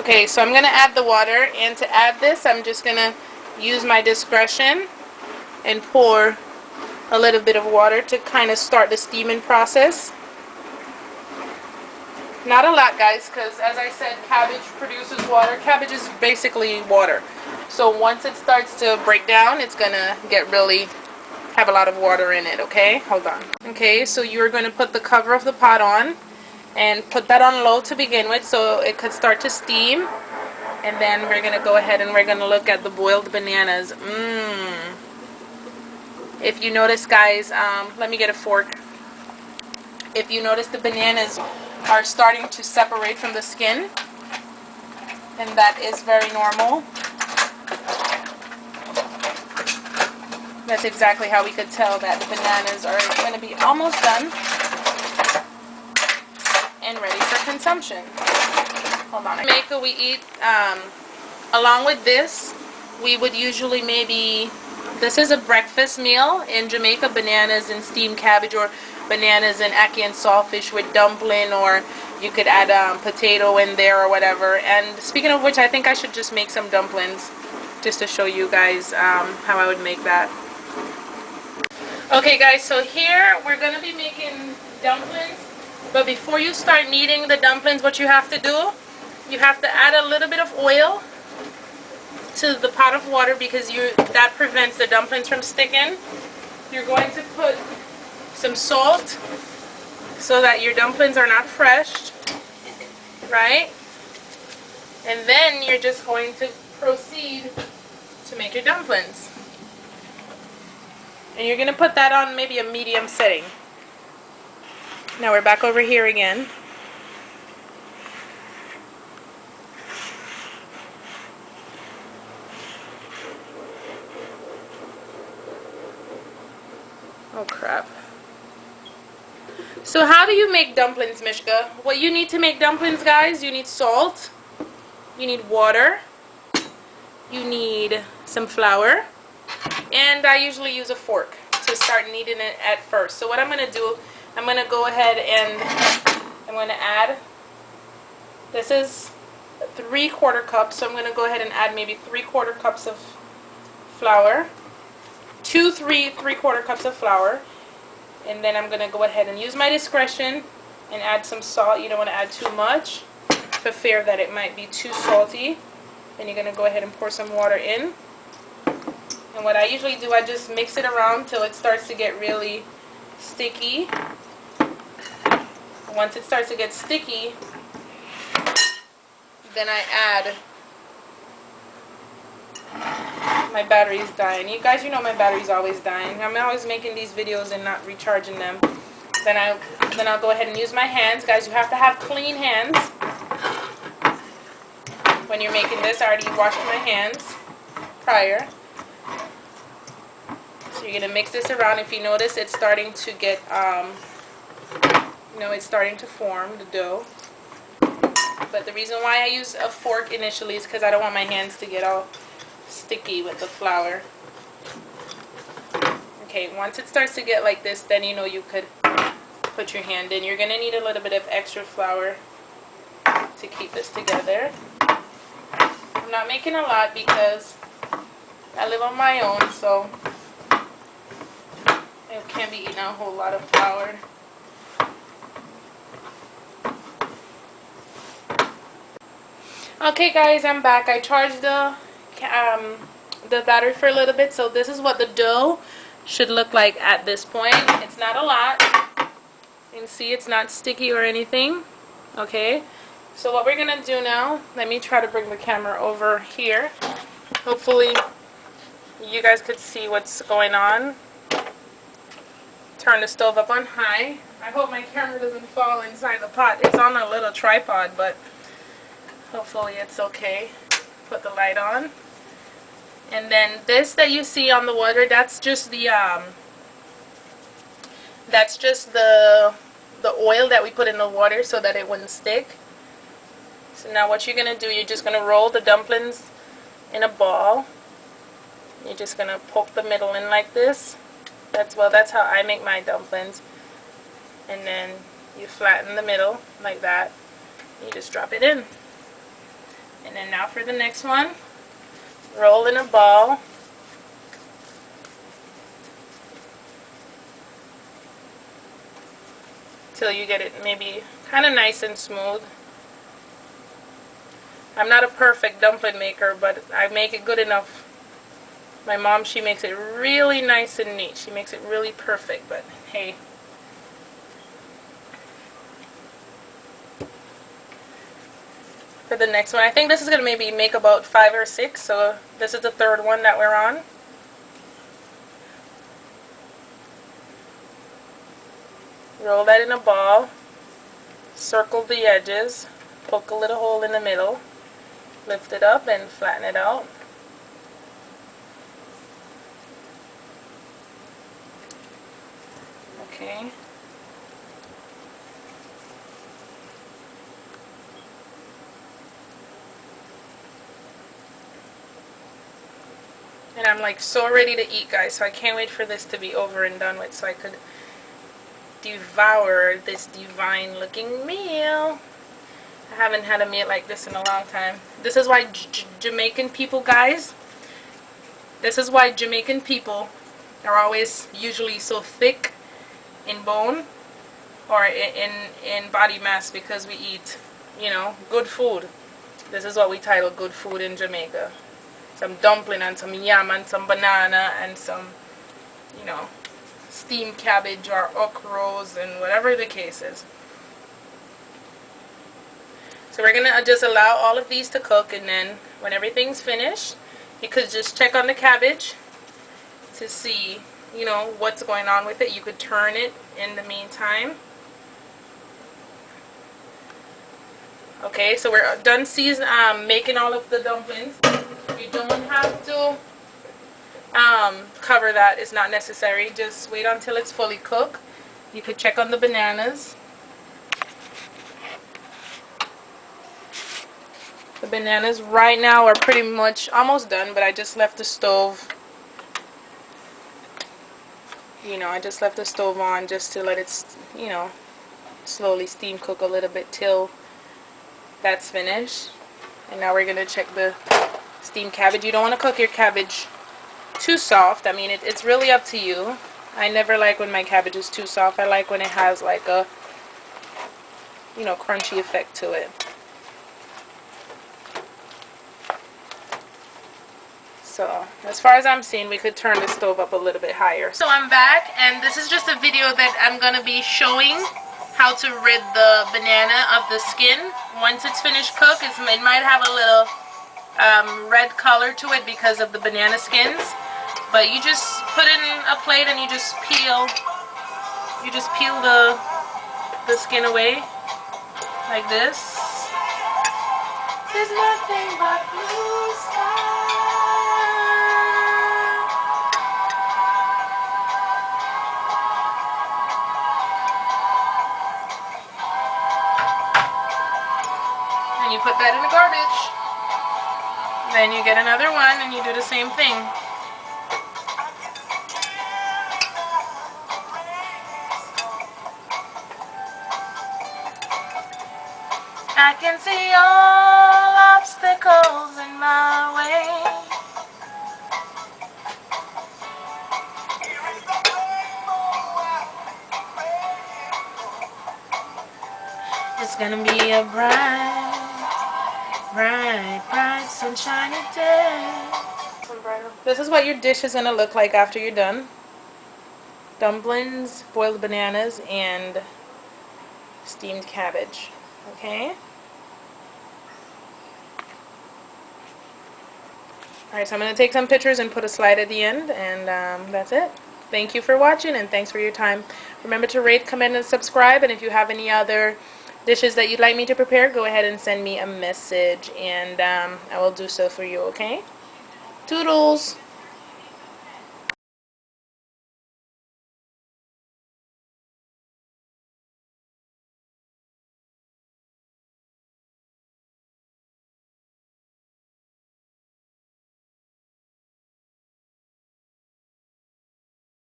Okay, so I'm going to add the water, and to add this I'm just going to use my discretion and pour a little bit of water to kind of start the steaming process. Not a lot, guys, because as I said, cabbage produces water. Cabbage is basically water. So once it starts to break down, it's going to get really have a lot of water in it, okay? Hold on. Okay, so you're going to put the cover of the pot on and put that on low to begin with so it could start to steam. And then we're going to go ahead and we're going to look at the boiled bananas. If you notice, guys, let me get a fork. If you notice, the bananas are starting to separate from the skin, and that is very normal. That's exactly how we could tell that the bananas are going to be almost done and ready for consumption. Hold on. In Jamaica, we eat, along with this, we would usually this is a breakfast meal in Jamaica, bananas and steamed cabbage, or bananas and ackee and saltfish with dumpling, or you could add potato in there or whatever. And speaking of which, I think I should just make some dumplings just to show you guys how I would make that. Okay guys, so here we're going to be making dumplings, but before you start kneading the dumplings, what you have to do, you have to add a little bit of oil to the pot of water, because that prevents the dumplings from sticking. You're going to put some salt so that your dumplings are not fresh, right? And then you're just going to proceed to make your dumplings. And you're going to put that on maybe a medium setting. Now we're back over here again. Oh crap. So how do you make dumplings, Mishka? What you need to make dumplings, guys, you need salt, you need water, you need some flour, and I usually use a fork to start kneading it at first. So what I'm going to do, I'm going to go ahead and I'm going to add, this is 3/4 cups, so I'm going to go ahead and add maybe 3/4 cups of flour, 3/4 cups of flour. And then I'm going to go ahead and use my discretion and add some salt. You don't want to add too much for fear that it might be too salty. Then you're going to go ahead and pour some water in. And what I usually do, I just mix it around till it starts to get really sticky. Once it starts to get sticky, then I add, my battery's dying. You guys, you know my battery's always dying. I'm always making these videos and not recharging them. Then I'll go ahead and use my hands. Guys, you have to have clean hands when you're making this. I already washed my hands prior. So you're gonna mix this around. If you notice, it's starting to get, it's starting to form the dough. But the reason why I use a fork initially is because I don't want my hands to get all sticky with the flour. Okay, once it starts to get like this, then you could put your hand in. You're going to need a little bit of extra flour to keep this together. I'm not making a lot because I live on my own, so I can't be eating a whole lot of flour. Okay guys, I'm back. I charged the battery for a little bit, so this is what the dough should look like at this point. It's not a lot. You can see it's not sticky or anything. Okay, so what we're gonna do now, let me try to bring the camera over here. Hopefully you guys could see what's going on. Turn the stove up on high. I hope my camera doesn't fall inside the pot. It's on a little tripod, but hopefully it's okay. Put the light on. And then this that you see on the water, that's just the oil that we put in the water so that it wouldn't stick. So now what you're gonna do, you're just gonna roll the dumplings in a ball. You're just gonna poke the middle in like this. That's how I make my dumplings. And then you flatten the middle like that. You just drop it in. And then now for the next one. Roll in a ball. Till you get it maybe kind of nice and smooth. I'm not a perfect dumpling maker, but I make it good enough. My mom, she makes it really nice and neat. She makes it really perfect, but hey. For the next one, I think this is going to maybe make about 5 or 6, so this is the third one that we're on. Roll that in a ball, circle the edges, poke a little hole in the middle, lift it up and flatten it out. Okay. And I'm like so ready to eat, guys, so I can't wait for this to be over and done with so I could devour this divine looking meal. I haven't had a meal like this in a long time. This is why Jamaican people, guys, this is why Jamaican people are always usually so thick in bone or in body mass, because we eat, you know, good food. This is what we title good food in Jamaica. Some dumpling and some yam and some banana and some, you know, steamed cabbage or okras and whatever the case is. So we're going to just allow all of these to cook, and then when everything's finished, you could just check on the cabbage to see, you know, what's going on with it. You could turn it in the meantime. Okay, so we're done making all of the dumplings. You don't have to cover that. It's not necessary. Just wait until it's fully cooked. You could check on the bananas. The bananas right now are pretty much almost done, but I just left the stove. You know, I just left the stove on just to let it, you know, slowly steam cook a little bit till that's finished. And now we're going to check the steamed cabbage. You don't want to cook your cabbage too soft. I mean, it's really up to you. I never like when my cabbage is too soft. I like when it has like a, you know, crunchy effect to it. So, as far as I'm seeing, we could turn the stove up a little bit higher. So I'm back, and this is just a video that I'm going to be showing how to rid the banana of the skin. Once it's finished cooked, it might have a little red color to it because of the banana skins. But you just put it in a plate and you just peel the skin away like this. There's nothing but blue sky. And you put that in the garbage. Then you get another one and you do the same thing. I can see all obstacles in my way. It's gonna be a bright, bright, bright, sunshiny day. This is what your dish is gonna look like after you're done. Dumplings, boiled bananas, and steamed cabbage. Okay? Alright, so I'm going to take some pictures and put a slide at the end, and that's it. Thank you for watching, and thanks for your time. Remember to rate, comment, and subscribe, and if you have any other dishes that you'd like me to prepare, go ahead and send me a message, and I will do so for you, okay? Toodles!